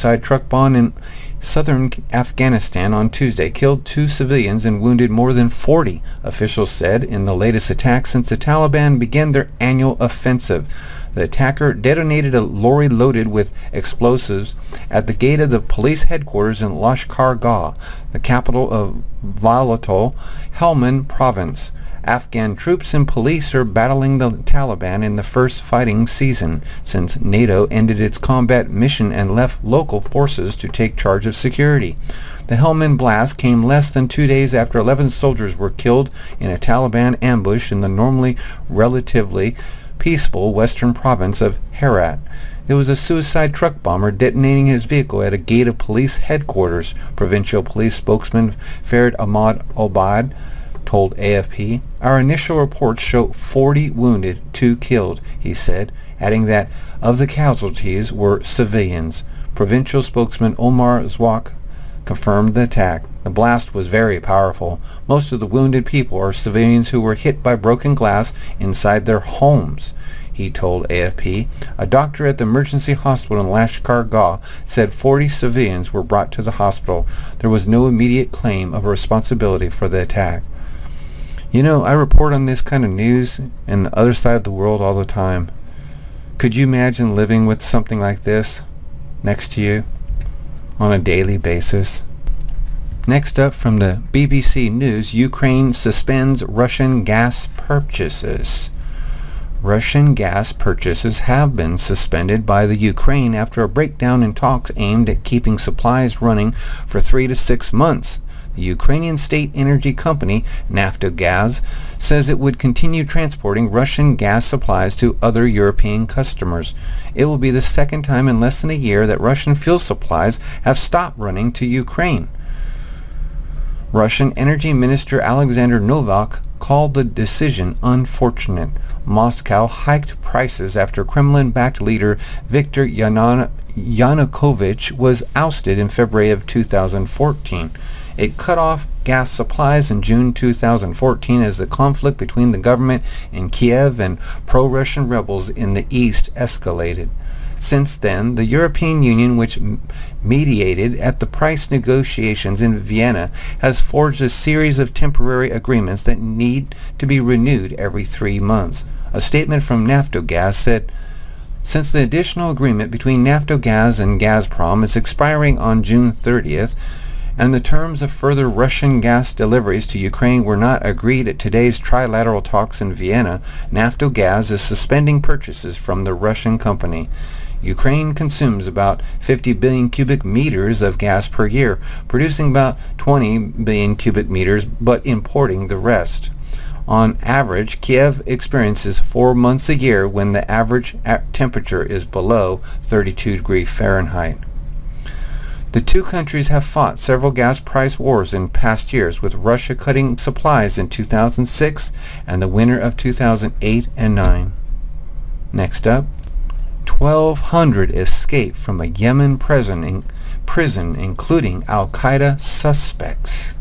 suicide truck bomb in southern Afghanistan on Tuesday killed 2 civilians and wounded more than 40, officials said, in the latest attack since the Taliban began their annual offensive. The attacker detonated a lorry loaded with explosives at the gate of the police headquarters in Lashkar-Gah, the capital of volatile Helmand province. Afghan troops and police are battling the Taliban in the first fighting season since NATO ended its combat mission and left local forces to take charge of security. The Helmand blast came less than 2 days after 11 soldiers were killed in a Taliban ambush in the normally relatively peaceful western province of Herat. It was a suicide truck bomber detonating his vehicle at a gate of police headquarters, provincial police spokesman Farid Ahmad Obad told AFP. Our initial reports show 40 wounded, 2 killed, he said, adding that of the casualties were civilians. Provincial spokesman Omar Zwak confirmed the attack. The blast was very powerful. Most of the wounded people are civilians who were hit by broken glass inside their homes, he told AFP. A doctor at the emergency hospital in Lashkar-Gah said 40 civilians were brought to the hospital. There was no immediate claim of responsibility for the attack. You know, I report on this kind of news in the other side of the world all the time. Could you imagine living with something like this next to you on a daily basis? Next up from the BBC News, Ukraine suspends Russian gas purchases. Russian gas purchases have been suspended by the Ukraine after a breakdown in talks aimed at keeping supplies running for 3 to 6 months. The Ukrainian state energy company, Naftogaz, says it would continue transporting Russian gas supplies to other European customers. It will be the second time in less than a year that Russian fuel supplies have stopped running to Ukraine. Russian Energy Minister Alexander Novak called the decision unfortunate. Moscow hiked prices after Kremlin-backed leader Viktor Yanukovych was ousted in February of 2014. It cut off gas supplies in June 2014 as the conflict between the government in Kiev and pro-Russian rebels in the east escalated. Since then, the European Union, which mediated at the price negotiations in Vienna, has forged a series of temporary agreements that need to be renewed every 3 months. A statement from Naftogaz said, since the additional agreement between Naftogaz and Gazprom is expiring on June 30th, and the terms of further Russian gas deliveries to Ukraine were not agreed at today's trilateral talks in Vienna, Naftogaz is suspending purchases from the Russian company. Ukraine consumes about 50 billion cubic meters of gas per year, producing about 20 billion cubic meters, but importing the rest. On average, Kiev experiences 4 months a year when the average temperature is below 32 degrees Fahrenheit. The two countries have fought several gas price wars in past years, with Russia cutting supplies in 2006 and the winter of 2008 and 9. Next up, 1,200 escaped from a Yemen prison, including Al-Qaeda suspects.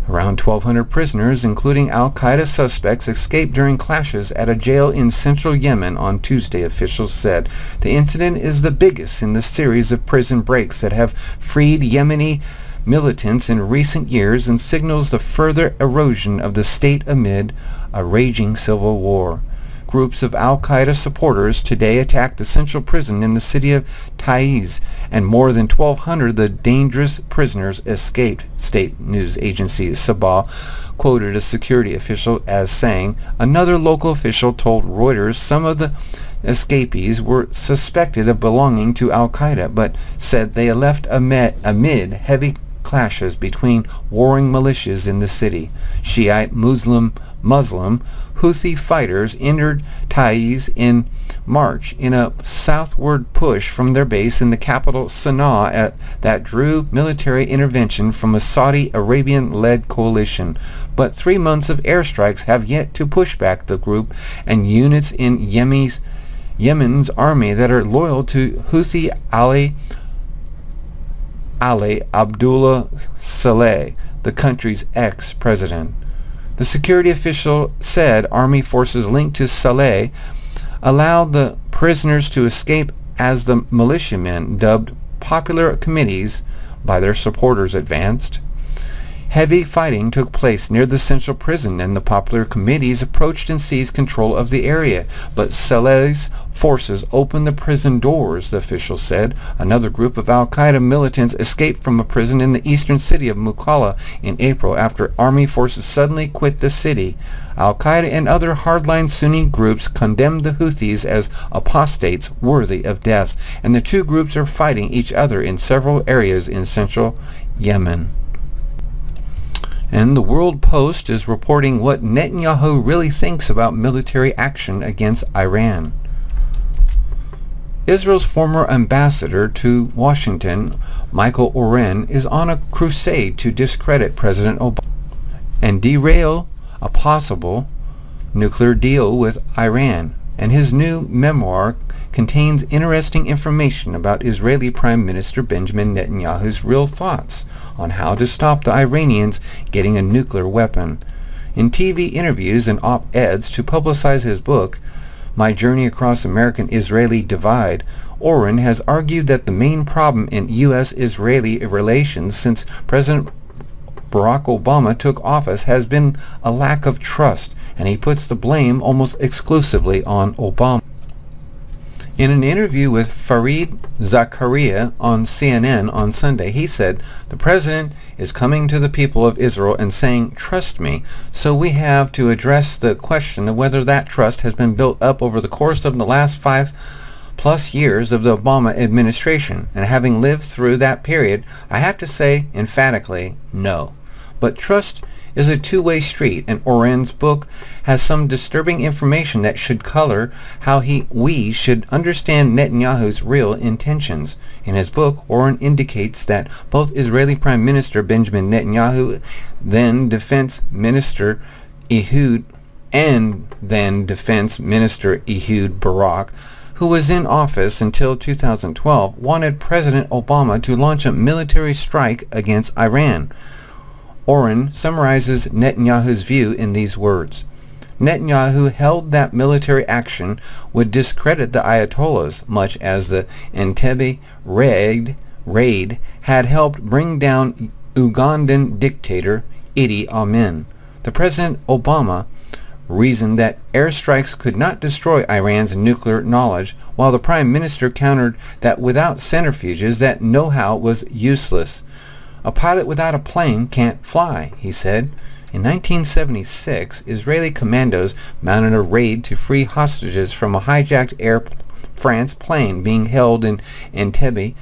Around 1,200 prisoners, including Al-Qaeda suspects, escaped during clashes at a jail in central Yemen on Tuesday, officials said. The incident is the biggest in the series of prison breaks that have freed Yemeni militants in recent years and signals the further erosion of the state amid a raging civil war. Groups of Al-Qaeda supporters today attacked the central prison in the city of Taiz, and more than 1,200 of the dangerous prisoners escaped, state news agency Sabah quoted a security official as saying. Another local official told Reuters some of the escapees were suspected of belonging to Al-Qaeda, but said they left amid heavy clashes between warring militias in the city. Shiite Muslim Houthi fighters entered Taiz in March in a southward push from their base in the capital Sana'a that drew military intervention from a Saudi Arabian-led coalition. But 3 months of airstrikes have yet to push back the group and units in Yemen's army that are loyal to Houthi Ali Abdullah Saleh, the country's ex-president. The security official said army forces linked to Saleh allowed the prisoners to escape as the militiamen, dubbed popular committees by their supporters, advanced. Heavy fighting took place near the central prison, and the popular committees approached and seized control of the area. But Saleh's forces opened the prison doors, the officials said. Another group of al-Qaeda militants escaped from a prison in the eastern city of Mukalla in April after army forces suddenly quit the city. Al-Qaeda and other hardline Sunni groups condemned the Houthis as apostates worthy of death, and the two groups are fighting each other in several areas in central Yemen. And the World Post is reporting what Netanyahu really thinks about military action against Iran. Israel's former ambassador to Washington, Michael Oren, is on a crusade to discredit President Obama and derail a possible nuclear deal with Iran. And his new memoir contains interesting information about Israeli Prime Minister Benjamin Netanyahu's real thoughts on how to stop the Iranians getting a nuclear weapon. In TV interviews and op-eds to publicize his book, My Journey Across American-Israeli Divide, Oren has argued that the main problem in U.S.-Israeli relations since President Barack Obama took office has been a lack of trust, and he puts the blame almost exclusively on Obama. In an interview with Fareed Zakaria on CNN on Sunday, he said, "The president is coming to the people of Israel and saying, 'Trust me.' So we have to address the question of whether that trust has been built up over the course of the last 5+ years of the Obama administration. And having lived through that period, I have to say emphatically, no. But trust is a two-way street, and Oren's book has some disturbing information that should color how we should understand Netanyahu's real intentions. In his book, Oren indicates that both Israeli Prime Minister Benjamin Netanyahu, then Defense Minister Ehud Barak, who was in office until 2012, wanted President Obama to launch a military strike against Iran. Oren summarizes Netanyahu's view in these words. Netanyahu held that military action would discredit the Ayatollahs, much as the Entebbe raid had helped bring down Ugandan dictator Idi Amin. The President Obama reasoned that airstrikes could not destroy Iran's nuclear knowledge, while the Prime Minister countered that without centrifuges that know-how was useless. A pilot without a plane can't fly, he said. In 1976, Israeli commandos mounted a raid to free hostages from a hijacked Air France plane being held in Entebbe,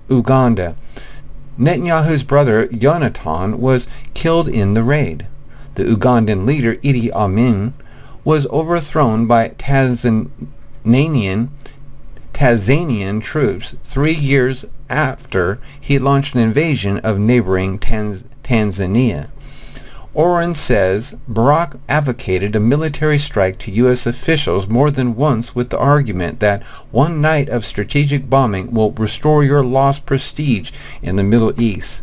Uganda. Netanyahu's brother Yonatan was killed in the raid. The Ugandan leader Idi Amin was overthrown by Tanzanian troops 3 years after he launched an invasion of neighboring Tanzania. Oren says Barak advocated a military strike to U.S. officials more than once with the argument that one night of strategic bombing will restore your lost prestige in the Middle East.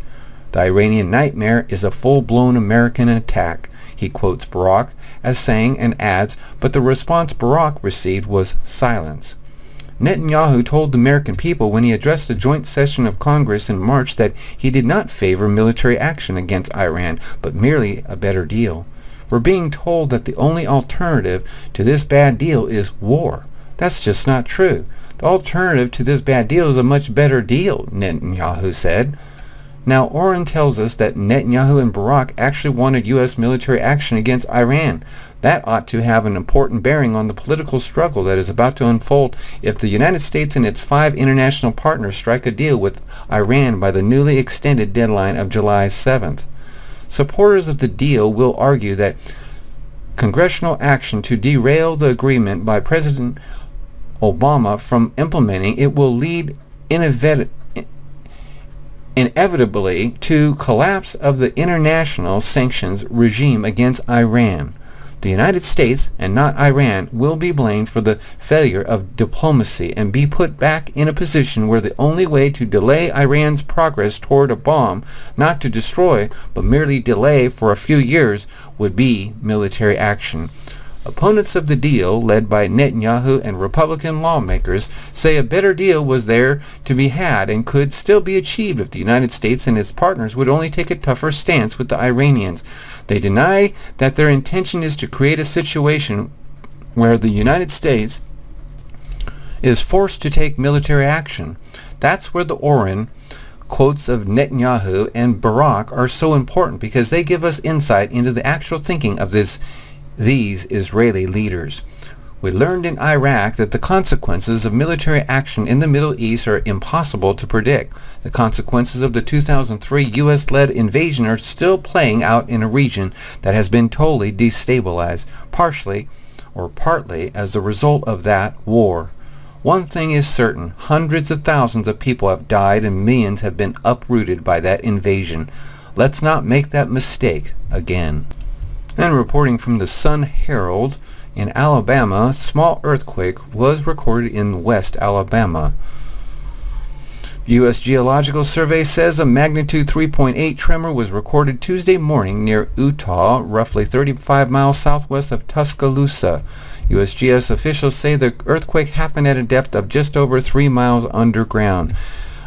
The Iranian nightmare is a full-blown American attack, he quotes Barak as saying, and adds, but the response Barak received was silence. Netanyahu told the American people when he addressed a joint session of Congress in March that he did not favor military action against Iran, but merely a better deal. We're being told that the only alternative to this bad deal is war. That's just not true. The alternative to this bad deal is a much better deal, Netanyahu said. Now, Oren tells us that Netanyahu and Barak actually wanted U.S. military action against Iran. That ought to have an important bearing on the political struggle that is about to unfold if the United States and its 5 international partners strike a deal with Iran by the newly extended deadline of July 7th. Supporters of the deal will argue that congressional action to derail the agreement by President Obama from implementing it will lead inevitably to collapse of the international sanctions regime against Iran. The United States, and not Iran, will be blamed for the failure of diplomacy and be put back in a position where the only way to delay Iran's progress toward a bomb, not to destroy, but merely delay for a few years, would be military action. Opponents of the deal, led by Netanyahu and Republican lawmakers, say a better deal was there to be had and could still be achieved if the United States and its partners would only take a tougher stance with the Iranians. They deny that their intention is to create a situation where the United States is forced to take military action. That's where the Oren quotes of Netanyahu and Barak are so important, because they give us insight into the actual thinking of these Israeli leaders. We learned in Iraq that the consequences of military action in the Middle East are impossible to predict. The consequences of the 2003 U.S.-led invasion are still playing out in a region that has been totally destabilized, partially or partly as a result of that war. One thing is certain: hundreds of thousands of people have died and millions have been uprooted by that invasion. Let's not make that mistake again. And reporting from the Sun Herald, in Alabama, a small earthquake was recorded in West Alabama. U.S. Geological Survey says a magnitude 3.8 tremor was recorded Tuesday morning near Utah, roughly 35 miles southwest of Tuscaloosa. USGS officials say the earthquake happened at a depth of just over 3 miles underground.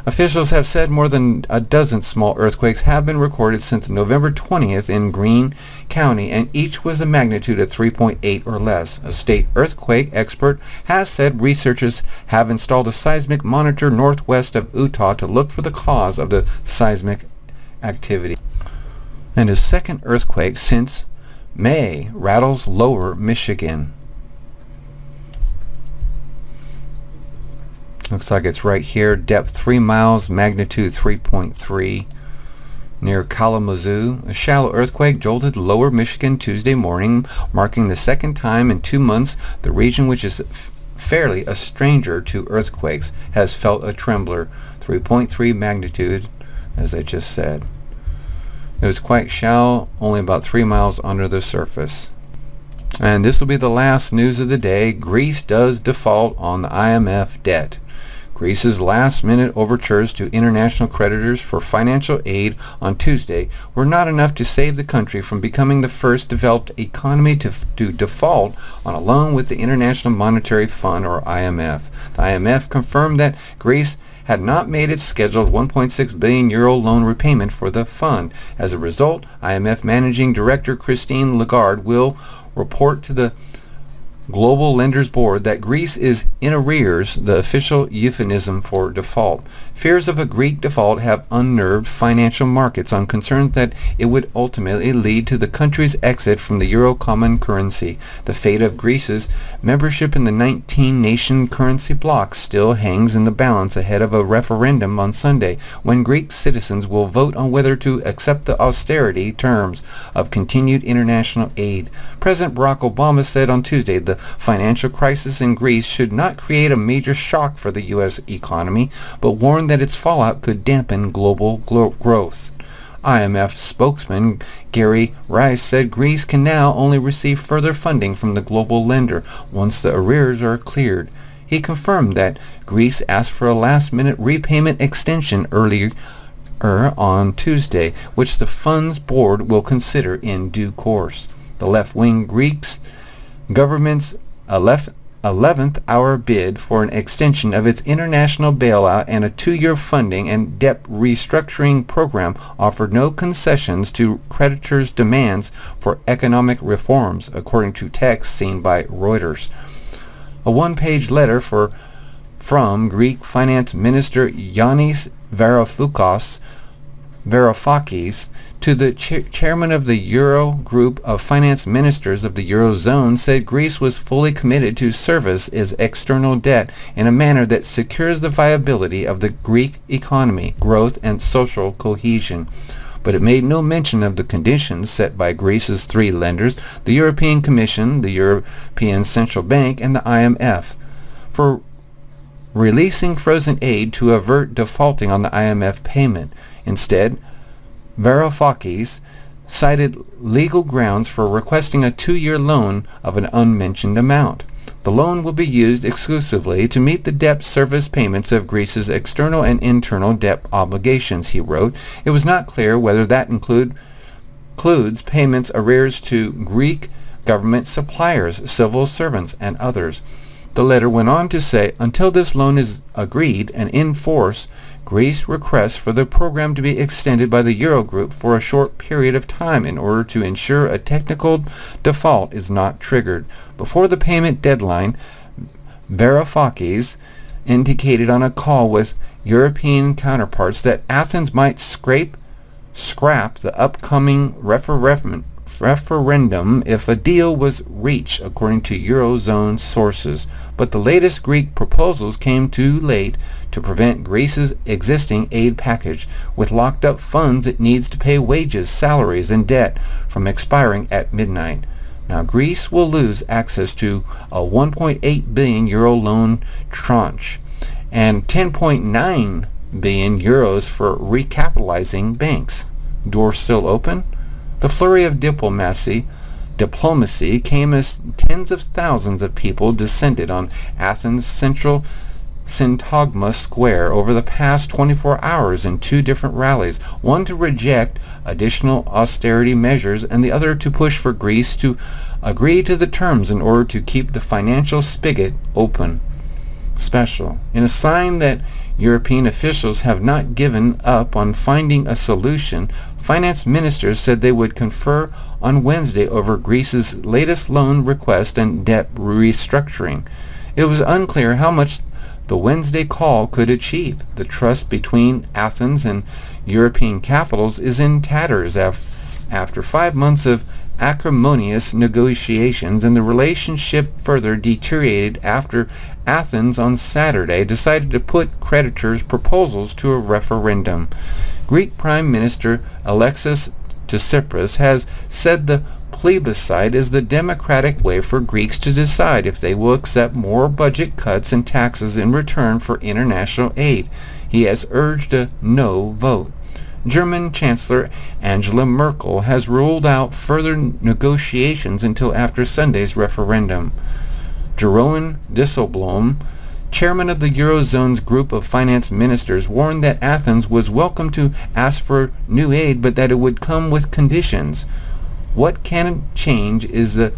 Officials have said more than a dozen small earthquakes have been recorded since November 20th in Greene County, and each was a magnitude of 3.8 or less. A state earthquake expert has said researchers have installed a seismic monitor northwest of Utah to look for the cause of the seismic activity. And a second earthquake since May rattles lower Michigan. Looks like it's right here. Depth 3 miles, magnitude 3.3. Near Kalamazoo, a shallow earthquake jolted lower Michigan Tuesday morning, marking the second time in 2 months the region, which is fairly a stranger to earthquakes, has felt a trembler. 3.3 magnitude, as I just said. It was quite shallow, only about 3 miles under the surface. And this will be the last news of the day. Greece does default on the IMF debt. Greece's last-minute overtures to international creditors for financial aid on Tuesday were not enough to save the country from becoming the first developed economy to default on a loan with the International Monetary Fund, or IMF. The IMF confirmed that Greece had not made its scheduled 1.6 billion euro loan repayment for the fund. As a result, IMF Managing Director Christine Lagarde will report to the Global Lenders Board that Greece is in arrears, the official euphemism for default. Fears of a Greek default have unnerved financial markets on concerns that it would ultimately lead to the country's exit from the euro common currency. The fate of Greece's membership in the 19-nation currency bloc still hangs in the balance ahead of a referendum on Sunday, when Greek citizens will vote on whether to accept the austerity terms of continued international aid. President Barack Obama said on Tuesday the financial crisis in Greece should not create a major shock for the U.S. economy, but warned that its fallout could dampen global growth. IMF spokesman Gary Rice said Greece can now only receive further funding from the global lender once the arrears are cleared. He confirmed that Greece asked for a last-minute repayment extension earlier on Tuesday, which the fund's board will consider in due course. The left-wing Greeks government's 11th hour bid for an extension of its international bailout and a 2-year funding and debt restructuring program offered no concessions to creditors' demands for economic reforms, according to text seen by Reuters. A one-page letter from Greek Finance Minister Yannis Varoufakis to the chairman of the Euro Group of Finance Ministers of the Eurozone said Greece was fully committed to service its external debt in a manner that secures the viability of the Greek economy, growth, and social cohesion. But it made no mention of the conditions set by Greece's 3 lenders, the European Commission, the European Central Bank, and the IMF, for releasing frozen aid to avert defaulting on the IMF payment. Instead, Varoufakis cited legal grounds for requesting a 2-year loan of an unmentioned amount. The loan will be used exclusively to meet the debt service payments of Greece's external and internal debt obligations, he wrote. It was not clear whether that includes payments arrears to Greek government suppliers, civil servants, and others. The letter went on to say, until this loan is agreed and in force, Greece requests for the program to be extended by the Eurogroup for a short period of time in order to ensure a technical default is not triggered. Before the payment deadline, Varoufakis indicated on a call with European counterparts that Athens might scrap the upcoming referendum if a deal was reached, according to Eurozone sources. But the latest Greek proposals came too late to prevent Greece's existing aid package, with locked up funds it needs to pay wages, salaries, and debt, from expiring at midnight. Now Greece will lose access to a 1.8 billion euro loan tranche and 10.9 billion euros for recapitalizing banks. Doors still open? The flurry of diplomacy came as tens of thousands of people descended on Athens' central Syntagma Square over the past 24 hours in two different rallies, one to reject additional austerity measures and the other to push for Greece to agree to the terms in order to keep the financial spigot open. In a sign that European officials have not given up on finding a solution, finance ministers said they would confer on Wednesday over Greece's latest loan request and debt restructuring. It was unclear how much the Wednesday call could achieve. The trust between Athens and European capitals is in tatters after 5 months of acrimonious negotiations, and the relationship further deteriorated after Athens on Saturday decided to put creditors' proposals to a referendum. Greek Prime Minister Alexis Tsipras has said the plebiscite is the democratic way for Greeks to decide if they will accept more budget cuts and taxes in return for international aid. He has urged a no vote. German Chancellor Angela Merkel has ruled out further negotiations until after Sunday's referendum. Jeroen Dijsselbloem, chairman of the Eurozone's group of finance ministers, warned that Athens was welcome to ask for new aid, but that it would come with conditions. What can change is the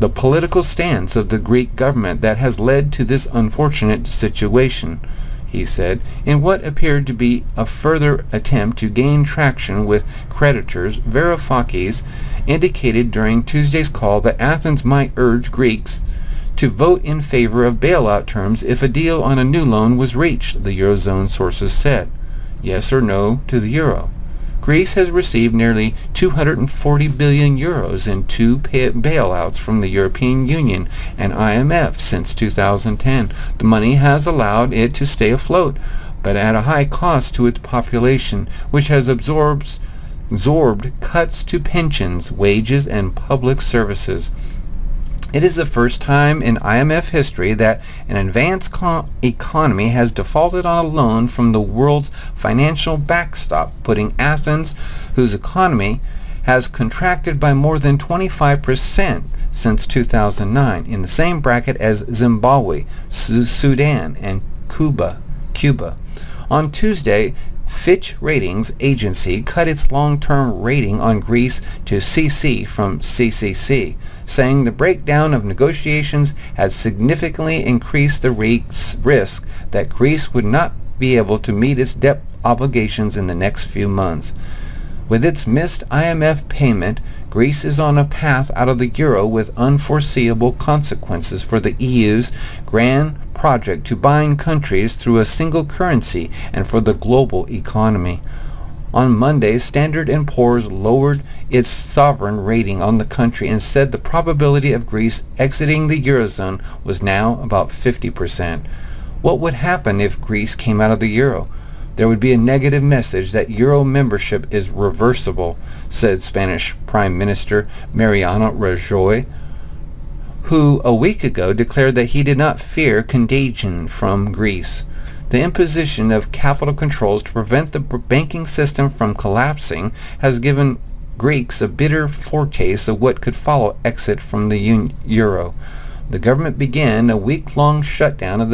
political stance of the Greek government that has led to this unfortunate situation, he said, in what appeared to be a further attempt to gain traction with creditors. Varoufakis indicated during Tuesday's call that Athens might urge Greeks to vote in favor of bailout terms if a deal on a new loan was reached, the Eurozone sources said. Yes or no to the euro. Greece has received nearly 240 billion euros in two bailouts from the European Union and IMF since 2010. The money has allowed it to stay afloat, but at a high cost to its population, which has absorbed cuts to pensions, wages, and public services. It is the first time in IMF history that an advanced economy has defaulted on a loan from the world's financial backstop, putting Athens, whose economy has contracted by more than 25% since 2009, in the same bracket as Zimbabwe, Sudan, and Cuba. On Tuesday, Fitch Ratings agency cut its long-term rating on Greece to CC from CCC, saying the breakdown of negotiations had significantly increased the risk that Greece would not be able to meet its debt obligations in the next few months. With its missed IMF payment, Greece is on a path out of the euro with unforeseeable consequences for the EU's grand project to bind countries through a single currency and for the global economy. On Monday, Standard & Poor's lowered its sovereign rating on the country and said the probability of Greece exiting the Eurozone was now about 50%. What would happen if Greece came out of the euro? There would be a negative message that euro membership is reversible, said Spanish Prime Minister Mariano Rajoy, who a week ago declared that he did not fear contagion from Greece. The imposition of capital controls to prevent the banking system from collapsing has given Greeks a bitter foretaste of what could follow exit from the euro. The government began a week-long shutdown of the